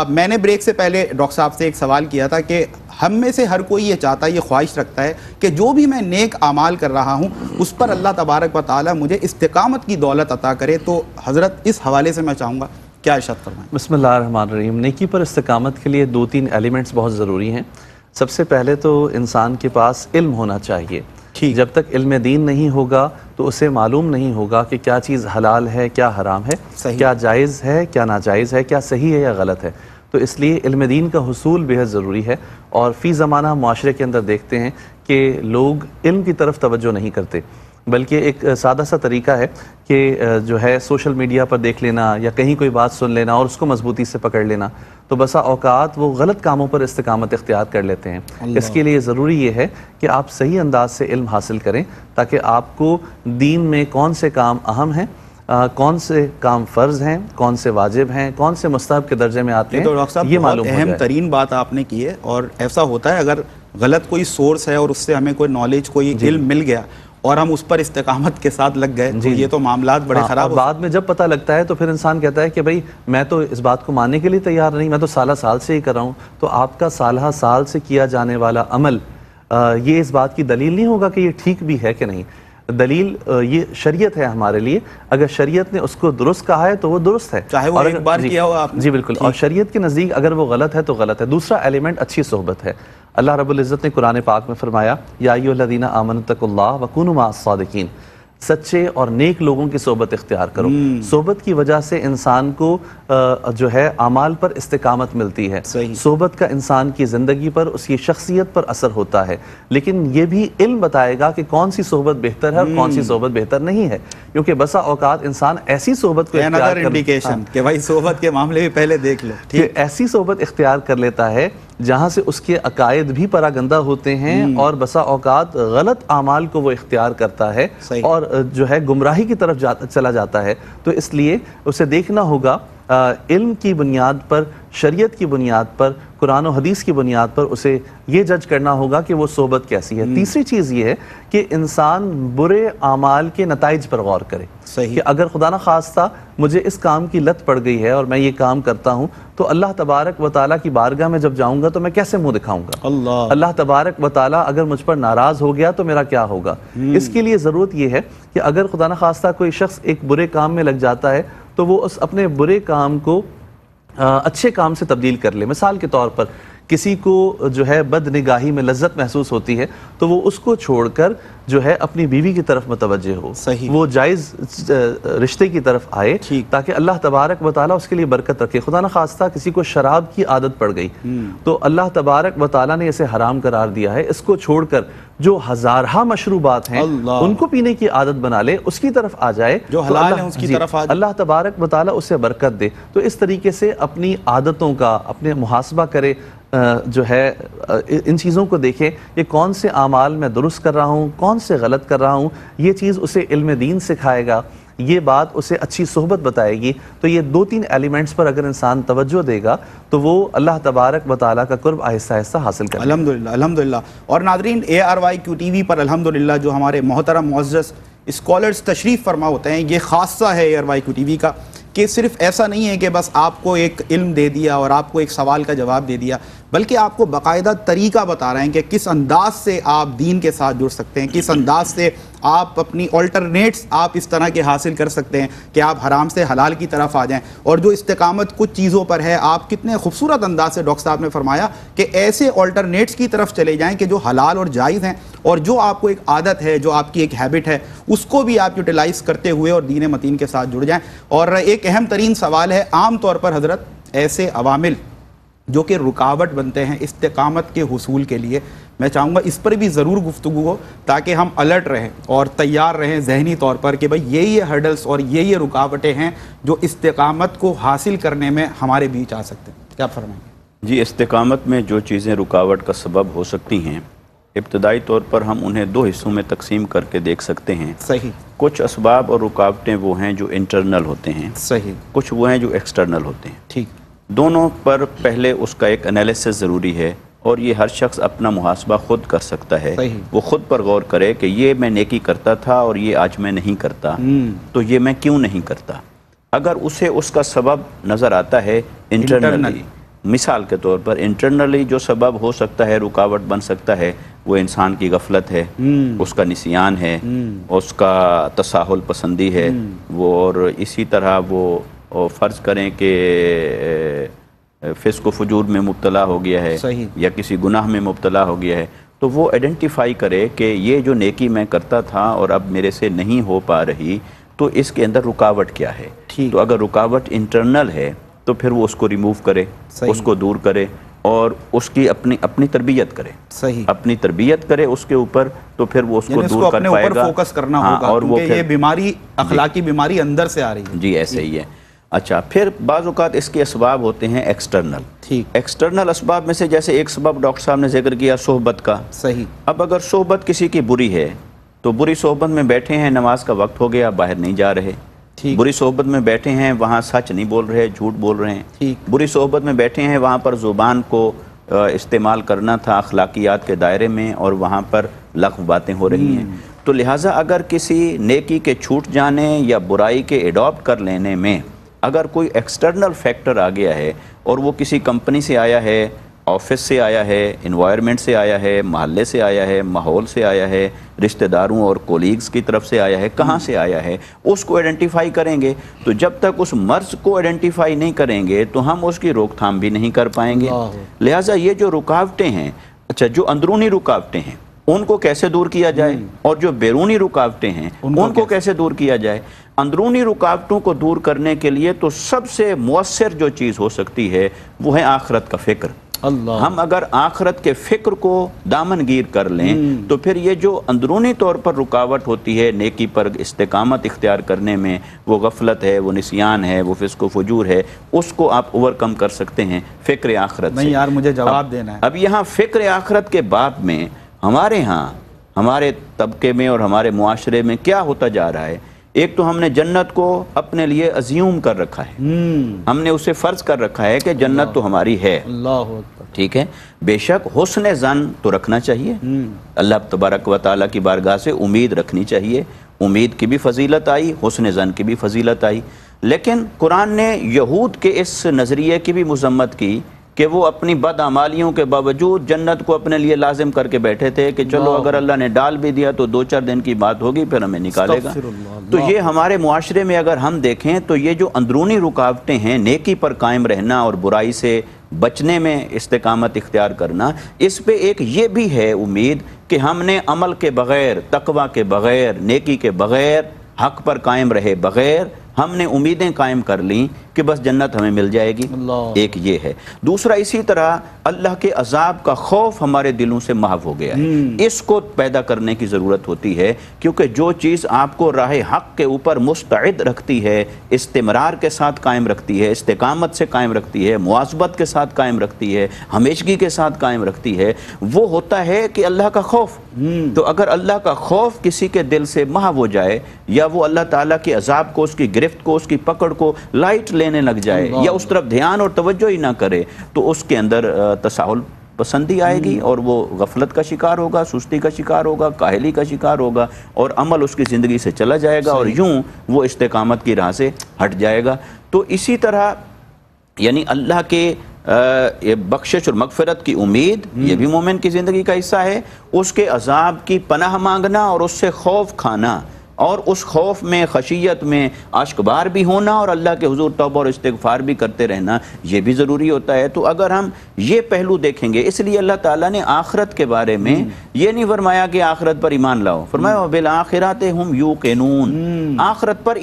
میں نے بریک سے پہلے ڈاکٹر صاحب سے ایک سوال کیا تھا کہ ہم میں سے ہر کوئی یہ چاہتا ہے، یہ خواہش رکھتا ہے کہ جو بھی میں نیک اعمال کر رہا ہوں اس پر اللہ تبارک و تعالیٰ مجھے استقامت کی دولت عطا کرے۔ تو حضرت اس حوالے سے میں چاہوں گا کیا ارشاد فرمائیں؟ بسم اللہ الرحمن الرحیم۔ نیکی پر استقامت کے لیے 2-3 ایلیمنٹس بہت ضروری ہیں۔ سب سے پہلے تو انسان کے پاس علم ہونا چاہیے۔ جب تک علم دین نہیں ہوگا تو اسے معلوم نہیں ہوگا کہ کیا چیز حلال ہے، کیا حرام ہے، کیا جائز ہے، کیا ناجائز ہے، کیا صحیح ہے یا غلط ہے۔ تو اس لیے علم دین کا حصول بہت ضروری ہے، اور فی زمانہ معاشرے کے اندر دیکھتے ہیں کہ لوگ علم کی طرف توجہ نہیں کرتے، بلکہ ایک سادہ سا طریقہ ہے کہ جو ہے سوشل میڈیا پر دیکھ لینا یا کہیں کوئی بات سن لینا اور اس کو مضبوطی سے پکڑ لینا، تو بسا اوقات وہ غلط کاموں پر استقامت اختیار کر لیتے ہیں۔ اس کے لیے ضروری یہ ہے کہ آپ صحیح انداز سے علم حاصل کریں تاکہ آپ کو دین میں کون سے کام اہم ہیں، کون سے کام فرض ہیں، کون سے واجب ہیں، کون سے مستحب کے درجے میں آتے ہیں، تو ڈاکٹر صاحب یہ معلوم ہو جائے۔ اہم ترین بات آپ نے کی ہے، اور ایسا ہوتا ہے اگر غلط کوئی سورس ہے اور اس سے ہمیں کوئی نالج، کوئی علم مل گیا اور ہم اس پر استقامت کے ساتھ لگ گئے تو یہ تو معاملات بڑے خراب. اور بعد میں جب پتہ لگتا ہے تو پھر انسان کہتا ہے کہ بھائی میں تو اس بات کو ماننے کے لیے تیار نہیں, میں تو سالہ سال سے ہی کر رہا ہوں. تو آپ کا سالہ سال سے کیا جانے والا عمل یہ اس بات کی دلیل نہیں ہوگا کہ یہ ٹھیک بھی ہے کہ نہیں. دلیل یہ شریعت ہے ہمارے لیے, اگر شریعت نے اس کو درست کہا ہے تو وہ درست ہے, چاہے وہ ایک بار کیا ہو آپ نے. جی بالکل, اور شریعت کے نزدیک اگر وہ غلط ہے تو غلط ہے. دوسرا ایلیمنٹ اچھی صحبت ہے. اللہ رب العزت نے قرآن پاک میں فرمایا یا ایھا الذین آمنوا اتقوا اللہ وکونوا مع الصادقین, سچے اور نیک لوگوں کی صحبت اختیار کرو. صحبت کی وجہ سے انسان کو جو ہے اعمال پر استقامت ملتی ہے. صحبت کا انسان کی زندگی پر, اس کی شخصیت پر اثر ہوتا ہے. لیکن یہ بھی علم بتائے گا کہ کون سی صحبت بہتر ہے اور کون سی صحبت بہتر نہیں ہے, کیونکہ بسا اوقات انسان ایسی صحبت کو انڈیکیشن کہ بھائی صحبت کے معاملے بھی پہلے دیکھ لو, ایسی صحبت اختیار کر لیتا ہے جہاں سے اس کے عقائد بھی پراگندہ ہوتے ہیں اور بسا اوقات غلط اعمال کو وہ اختیار کرتا ہے اور جو ہے گمراہی کی طرف چلا جاتا ہے. تو اس لیے اسے دیکھنا ہوگا علم کی بنیاد پر, شریعت کی بنیاد پر, قرآن و حدیث کی بنیاد پر اسے یہ جج کرنا ہوگا کہ وہ صحبت کیسی ہے. تیسری چیز یہ ہے کہ انسان برے اعمال کے نتائج پر غور کرے کہ اگر خدا نخواستہ مجھے اس کام کی لت پڑ گئی ہے اور میں یہ کام کرتا ہوں تو اللہ تبارک و تعالیٰ کی بارگاہ میں جب جاؤں گا تو میں کیسے منہ دکھاؤں گا. اللہ تبارک و تعالیٰ اگر مجھ پر ناراض ہو گیا تو میرا کیا ہوگا. اس کے لیے ضرورت یہ ہے کہ اگر خدا نخواستہ کوئی شخص ایک برے کام میں لگ جاتا ہے تو وہ اس اپنے برے کام کو اچھے کام سے تبدیل کر لے. مثال کے طور پر کسی کو جو ہے بد نگاہی میں لذت محسوس ہوتی ہے تو وہ اس کو چھوڑ کر جو ہے اپنی بیوی کی طرف متوجہ ہو, وہ جائز رشتے کی طرف آئے تاکہ اللہ تبارک و تعالیٰ اس کے لیے برکت رکھے. خدا نخواستہ کسی کو شراب کی عادت پڑ گئی تو اللہ تبارک و تعالیٰ نے اسے حرام قرار دیا ہے, اس کو چھوڑ کر جو ہزارہ مشروبات ہیں ان کو پینے کی عادت بنا لے, اس کی طرف آ جائے, جو حلال ہیں اس کی طرف آ جائے, اللہ تبارک و تعالیٰ اسے برکت دے. تو اس طریقے سے اپنی عادتوں کا اپنے محاسبہ کرے, جو ہے ان چیزوں کو دیکھے کہ کون سے اعمال میں درست کر رہا ہوں, کون سے غلط کر رہا ہوں. یہ چیز اسے علم دین سکھائے گا, یہ بات اسے اچھی صحبت بتائے گی. تو یہ 2-3 ایلیمنٹس پر اگر انسان توجہ دے گا تو وہ اللہ تبارک و تعالیٰ کا قرب آہستہ آہستہ حاصل کرے. الحمدللہ الحمدللہ. اور ناظرین ARYQ TV پر الحمدللہ جو ہمارے محترم معزز اسکالرز تشریف فرما ہوتے ہیں, یہ خاصہ ہے ARYQ TV کا کہ صرف ایسا نہیں ہے کہ بس آپ کو ایک علم دے دیا اور آپ کو ایک سوال کا جواب دے دیا, بلکہ آپ کو باقاعدہ طریقہ بتا رہے ہیں کہ کس انداز سے آپ دین کے ساتھ جڑ سکتے ہیں, کس انداز سے آپ اپنی آلٹرنیٹس آپ اس طرح کے حاصل کر سکتے ہیں کہ آپ حرام سے حلال کی طرف آ جائیں. اور جو استقامت کچھ چیزوں پر ہے, آپ کتنے خوبصورت انداز سے ڈاکٹر صاحب نے فرمایا کہ ایسے آلٹرنیٹس کی طرف چلے جائیں کہ جو حلال اور جائز ہیں, اور جو آپ کو ایک عادت ہے, جو آپ کی ایک ہیبٹ ہے, اس کو بھی آپ یوٹیلائز کرتے ہوئے اور دین متین کے ساتھ جڑ جائیں. اور ایک اہم ترین سوال ہے, عام طور پر حضرت ایسے عوامل جو کہ رکاوٹ بنتے ہیں استقامت کے حصول کے لیے, میں چاہوں گا اس پر بھی ضرور گفتگو ہو تاکہ ہم الرٹ رہیں اور تیار رہیں ذہنی طور پر کہ بھئی یہ ہرڈلز اور یہ رکاوٹیں ہیں جو استقامت کو حاصل کرنے میں ہمارے بیچ آ سکتے ہیں. کیا فرمائیں گے؟ جی, استقامت میں جو چیزیں رکاوٹ کا سبب ہو سکتی ہیں, ابتدائی طور پر ہم انہیں 2 حصوں میں تقسیم کر کے دیکھ سکتے ہیں. صحیح. کچھ اسباب اور رکاوٹیں وہ ہیں جو انٹرنل ہوتے ہیں, صحیح. کچھ وہ ہیں جو ایکسٹرنل ہوتے ہیں. ٹھیک. دونوں پر پہلے اس کا ایک انالیسس ضروری ہے, اور یہ ہر شخص اپنا محاسبہ خود کر سکتا ہے. وہ خود پر غور کرے کہ یہ میں نیکی کرتا تھا اور یہ آج میں نہیں کرتا, تو یہ میں کیوں نہیں کرتا. اگر اسے اس کا سبب نظر آتا ہے انٹرنلی, مثال کے طور پر انٹرنلی جو سبب ہو سکتا ہے, رکاوٹ بن سکتا ہے, وہ انسان کی غفلت ہے, اس کا نسیان ہے, اس کا تساہل پسندی ہے, وہ اور اسی طرح وہ فرض کریں کہ فسق و فجور میں مبتلا ہو گیا ہے یا کسی گناہ میں مبتلا ہو گیا ہے, تو وہ آئیڈینٹیفائی کرے کہ یہ جو نیکی میں کرتا تھا اور اب میرے سے نہیں ہو پا رہی, تو اس کے اندر رکاوٹ کیا ہے. تو اگر رکاوٹ انٹرنل ہے تو پھر وہ اس کو ریموو کرے, اس کو دور کرے اور اس کی اپنی تربیت کرے. اپنی تربیت کرے اس کے اوپر, تو پھر وہ اس کو دور کر پائے گا. فوکس کرنا ہوگا, اور وہ یہ بیماری اخلاقی بیماری اندر سے آ رہی ہے. جی ایسے ہی ہے. اچھا, پھر بعض اوقات اس کے اسباب ہوتے ہیں ایکسٹرنل. ایکسٹرنل اسباب میں سے جیسے ایک سبب ڈاکٹر صاحب نے ذکر کیا صحبت کا. صحیح. اب اگر صحبت کسی کی بری ہے تو بری صحبت میں بیٹھے ہیں, نماز کا وقت ہو گیا, باہر نہیں جا رہے. بری صحبت میں بیٹھے ہیں, وہاں سچ نہیں بول رہے, جھوٹ بول رہے ہیں. بری صحبت میں بیٹھے ہیں, وہاں پر زبان کو استعمال کرنا تھا اخلاقیات کے دائرے میں, اور وہاں پر لغو باتیں ہو رہی ہیں. تو لہٰذا اگر کسی نیکی کے چھوٹ جانے یا برائی کے ایڈاپٹ کر لینے میں اگر کوئی ایکسٹرنل فیکٹر آ گیا ہے اور وہ کسی کمپنی سے آیا ہے، آفس سے آیا ہے، انوائرمنٹ سے آیا ہے، محلے سے آیا ہے، ماحول سے آیا ہے، رشتہ داروں اور کولیگز کی طرف سے آیا ہے، کہاں سے آیا ہے، اس کو آئیڈینٹیفائی کریں گے. تو جب تک اس مرض کو آئیڈینٹیفائی نہیں کریں گے تو ہم اس کی روک تھام بھی نہیں کر پائیں گے. لہٰذا یہ جو رکاوٹیں ہیں، اچھا جو اندرونی رکاوٹیں ہیں ان کو کیسے دور کیا جائے، اور جو بیرونی رکاوٹیں ہیں ان کو کیسے دور کیا جائے. اندرونی رکاوٹوں کو دور کرنے کے لیے تو سب سے مؤثر جو چیز ہو سکتی ہے وہ ہے آخرت کا فکر. ہم اگر آخرت کے فکر کو دامن گیر کر لیں تو پھر یہ جو اندرونی طور پر رکاوٹ ہوتی ہے نیکی پر استقامت اختیار کرنے میں، وہ غفلت ہے، وہ نسیان ہے، وہ فسق و فجور ہے، اس کو آپ اوور کم کر سکتے ہیں فکر آخرت سے. نہیں یار مجھے جواب دینا ہے. اب یہاں فکر آخرت کے باب میں ہمارے ہاں ہمارے طبقے میں اور ہمارے معاشرے میں کیا ہوتا جا رہا ہے. ایک تو ہم نے جنت کو اپنے لیے ازیوم کر رکھا ہے، ہم نے اسے فرض کر رکھا ہے کہ جنت تو ہماری ہے. ٹھیک ہے، بے شک حسن ظن تو رکھنا چاہیے، اللہ تبارک و تعالیٰ کی بارگاہ سے امید رکھنی چاہیے. امید کی بھی فضیلت آئی، حسن ظن کی بھی فضیلت آئی. لیکن قرآن نے یہود کے اس نظریے کی بھی مذمت کی کہ وہ اپنی بدعمالیوں کے باوجود جنت کو اپنے لیے لازم کر کے بیٹھے تھے کہ چلو اگر اللہ نے ڈال بھی دیا تو 2-4 دن کی بات ہوگی پھر ہمیں نکالے گا. تو یہ ہمارے معاشرے میں اگر ہم دیکھیں تو یہ جو اندرونی رکاوٹیں ہیں نیکی پر قائم رہنا اور برائی سے بچنے میں استقامت اختیار کرنا، اس پہ ایک یہ بھی ہے امید کہ ہم نے عمل کے بغیر، تقوی کے بغیر، نیکی کے بغیر، حق پر قائم رہے بغیر ہم نے امیدیں قائم کر لیں کہ بس جنت ہمیں مل جائے گی. ایک یہ ہے. دوسرا اسی طرح اللہ کے عذاب کا خوف ہمارے دلوں سے محو ہو گیا ہے. اس کو پیدا کرنے کی ضرورت ہوتی ہے، کیونکہ جو چیز آپ کو راہ حق کے اوپر مستعد رکھتی ہے، استمرار کے ساتھ قائم رکھتی ہے، استقامت سے قائم رکھتی ہے، مواظبت کے ساتھ قائم رکھتی ہے، ہمیشگی کے ساتھ قائم رکھتی ہے، وہ ہوتا ہے کہ اللہ کا خوف. تو اگر اللہ کا خوف کسی کے دل سے محو ہو جائے یا وہ اللہ تعالیٰ کے عذاب کو، اس کی گرفت کو، اس کی پکڑ کو لائٹ لینے لگ جائے یا اس طرف دھیان اور توجہ ہی نہ کرے تو اس کے اندر تساہل پسندی آئے گی اور وہ غفلت کا شکار ہوگا، سستی کا شکار ہوگا، کاہلی کا شکار ہوگا اور عمل اس کی زندگی سے چلا جائے گا اور یوں وہ استقامت کی راہ سے ہٹ جائے گا. تو اسی طرح یعنی اللہ کے بخشش اور مغفرت کی امید یہ بھی مومن کی زندگی کا حصہ ہے. اس کے عذاب کی پناہ مانگنا اور اس سے خوف کھانا اور اس خوف میں، خشیت میں اشک بار بھی ہونا اور اللہ کے حضور توبہ اور استغفار بھی کرتے رہنا یہ بھی ضروری ہوتا ہے. تو اگر ہم یہ پہلو دیکھیں گے، اس لیے اللہ تعالیٰ نے آخرت کے بارے میں یہ نہیں فرمایا کہ آخرت پر ایمان لاؤ، فرمایا وَبِالْآخِرَةِ هُمْ يُوقِنُونَ. آخرت پر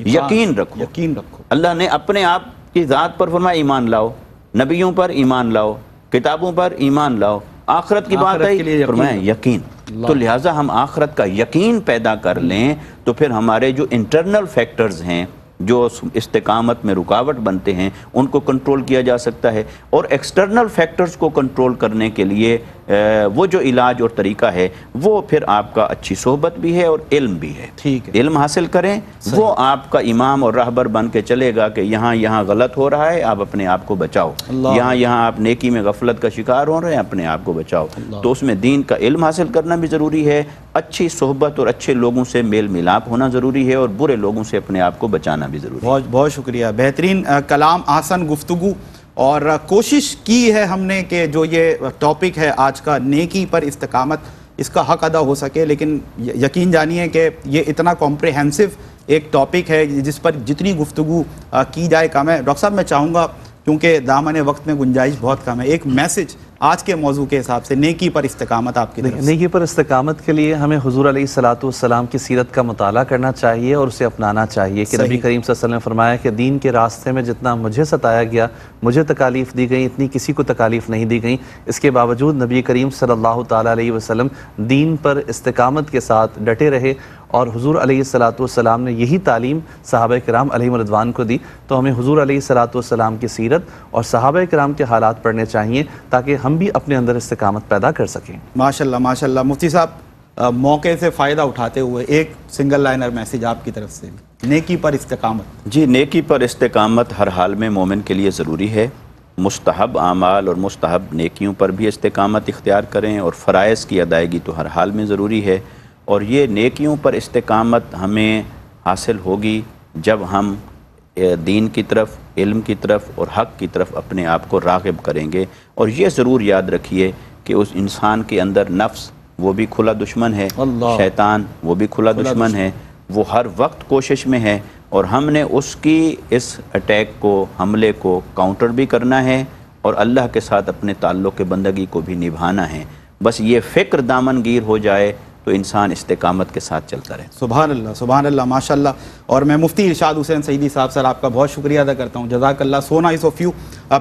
یقین رکھو. اللہ نے اپنے آپ کی ذات پر فرمایا ایمان لاؤ، نبیوں پر ایمان لاؤ، کتابوں پر ایمان لاؤ. آخرت کی بات ہے فرمایا یقین. تو لہٰذا ہم آخرت کا یقین پیدا کر لیں تو پھر ہمارے جو انٹرنل فیکٹرز ہیں جو استقامت میں رکاوٹ بنتے ہیں ان کو کنٹرول کیا جا سکتا ہے. اور ایکسٹرنل فیکٹرز کو کنٹرول کرنے کے لیے وہ جو علاج اور طریقہ ہے وہ پھر آپ کا اچھی صحبت بھی ہے اور علم بھی ہے. ٹھیک ہے، علم حاصل کریں، وہ آپ کا امام اور راہبر بن کے چلے گا کہ یہاں غلط ہو رہا ہے، آپ اپنے آپ کو بچاؤ. یہاں آپ نیکی میں غفلت کا شکار ہو رہے ہیں، اپنے آپ کو بچاؤ. تو اس میں دین کا علم حاصل کرنا بھی ضروری ہے، اچھی صحبت اور اچھے لوگوں سے میل ملاپ ہونا ضروری ہے اور برے لوگوں سے اپنے آپ کو بچانا بھی ضروری ہے. بہت شکریہ. بہترین کلام، آسان گفتگو، اور کوشش کی ہے ہم نے کہ جو یہ ٹاپک ہے آج کا نیکی پر استقامت، اس کا حق ادا ہو سکے. لیکن یقین جانیے کہ یہ اتنا کمپریہنسو ایک ٹاپک ہے جس پر جتنی گفتگو کی جائے کم ہے. ڈاکٹر صاحب میں چاہوں گا کیونکہ دامن وقت میں گنجائش بہت کم ہے، ایک میسج آج کے موضوع کے حساب سے نیکی پر استقامت آپ کی طرف سے. نیکی پر استقامت کے لیے ہمیں حضور علیہ الصلوۃ والسلام کی سیرت کا مطالعہ کرنا چاہیے اور اسے اپنانا چاہیے کہ نبی کریم صلی اللہ علیہ وسلم نے فرمایا کہ دین کے راستے میں جتنا مجھے ستایا گیا، مجھے تکالیف دی گئی، اتنی کسی کو تکالیف نہیں دی گئی. اس کے باوجود نبی کریم صلی اللہ تعالیٰ علیہ وسلم دین پر استقامت کے ساتھ ڈٹے رہے اور حضور علیہ الصلوۃ والسلام نے یہی تعلیم صحابہ کرام علیہم رضوان کو دی. تو ہمیں حضور علیہ الصلوۃ والسلام کی سیرت اور صحابہ کرام کے حالات پڑھنے چاہیے تاکہ ہم بھی اپنے اندر استقامت پیدا کر سکیں. ماشاءاللہ ماشاءاللہ. مفتی صاحب موقع سے فائدہ اٹھاتے ہوئے ایک سنگل لائنر میسج آپ کی طرف سے نیکی پر استقامت. جی، نیکی پر استقامت ہر حال میں مومن کے لیے ضروری ہے. مستحب اعمال اور مستحب نیکیوں پر بھی استقامت اختیار کریں اور فرائض کی ادائیگی تو ہر حال میں ضروری ہے. اور یہ نیکیوں پر استقامت ہمیں حاصل ہوگی جب ہم دین کی طرف، علم کی طرف اور حق کی طرف اپنے آپ کو راغب کریں گے۔ اور یہ ضرور یاد رکھیے کہ اس انسان کے اندر نفس وہ بھی کھلا دشمن ہے، شیطان وہ بھی کھلا دشمن ہے، وہ ہر وقت کوشش میں ہے، اور ہم نے اس کی اس اٹیک کو، حملے کو کاؤنٹر بھی کرنا ہے اور اللہ کے ساتھ اپنے تعلق بندگی کو بھی نبھانا ہے۔ بس یہ فکر دامن گیر ہو جائے تو انسان استقامت کے ساتھ چلتا رہے۔ سبحان اللہ ماشاءاللہ۔ اور میں مفتی ارشاد حسین سعیدی صاحب سر آپ کا بہت شکریہ ادا کرتا ہوں، جزاک اللہ سو نائس آف یو۔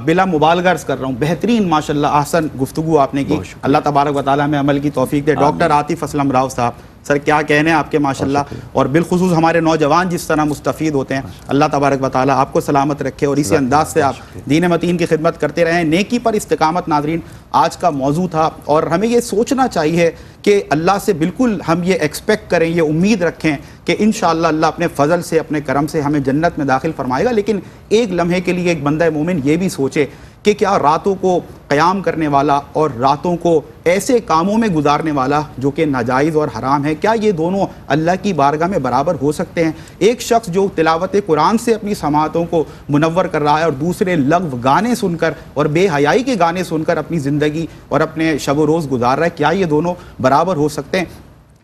بلا مبالغہ عرض کر رہا ہوں، بہترین ماشاءاللہ احسن گفتگو آپ نے کی، اللہ تبارک و تعالیٰ میں عمل کی توفیق دے۔ ڈاکٹر عاطف اسلم راؤ صاحب سر کیا کہنے ہیں آپ کے ماشاءاللہ، اور بالخصوص ہمارے نوجوان جس طرح مستفید ہوتے ہیں، اللہ تبارک و تعالیٰ آپ کو سلامت رکھے اور اسی انداز سے آپ دین متین کی خدمت کرتے رہیں۔ نیکی پر استقامت ناظرین آج کا موضوع تھا، اور ہمیں یہ سوچنا چاہیے کہ اللہ سے بالکل ہم یہ ایکسپیکٹ کریں، یہ امید رکھیں کہ انشاءاللہ اللہ اپنے فضل سے، اپنے کرم سے ہمیں جنت میں داخل فرمائے گا۔ لیکن ایک لمحے کے لیے ایک بندہ مومن یہ بھی سوچے کہ کیا راتوں کو قیام کرنے والا اور راتوں کو ایسے کاموں میں گزارنے والا جو کہ ناجائز اور حرام ہے، کیا یہ دونوں اللہ کی بارگاہ میں برابر ہو سکتے ہیں؟ ایک شخص جو تلاوت قرآن سے اپنی سماعتوں کو منور کر رہا ہے اور دوسرے لغو گانے سن کر اور بے حیائی کے گانے سن کر اپنی زندگی اور اپنے شب و روز گزار رہا ہے، کیا یہ دونوں برابر ہو سکتے ہیں؟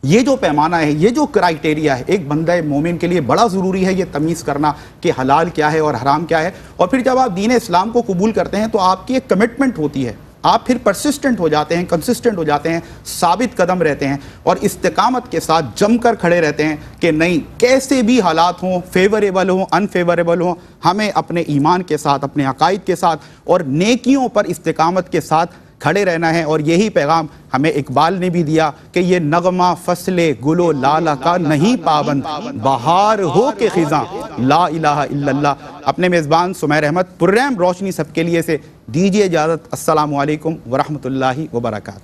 یہ جو پیمانہ ہے، یہ جو کرائیٹیریا ہے، ایک بندہ مومن کے لیے بڑا ضروری ہے یہ تمیز کرنا کہ حلال کیا ہے اور حرام کیا ہے۔ اور پھر جب آپ دین اسلام کو قبول کرتے ہیں تو آپ کی ایک کمٹمنٹ ہوتی ہے، آپ پھر پرسسٹنٹ ہو جاتے ہیں، کنسسٹنٹ ہو جاتے ہیں، ثابت قدم رہتے ہیں اور استقامت کے ساتھ جم کر کھڑے رہتے ہیں کہ نہیں، کیسے بھی حالات ہوں، فیوریبل ہوں، انفیوریبل ہوں، ہمیں اپنے ایمان کے ساتھ، اپنے عقائد کے ساتھ اور نیکیوں پر استقامت کے ساتھ کھڑے رہنا ہے۔ اور یہی پیغام ہمیں اقبال نے بھی دیا کہ یہ نغمہ فصل گل و لالا کا نہیں پابند، بہار ہو کے خزاں لا الہ الا اللہ۔ اپنے میزبان سمیر احمد پررحم روشنی سب کے لیے سے دیجیے اجازت۔ السلام علیکم ورحمۃ اللہ وبرکاتہ۔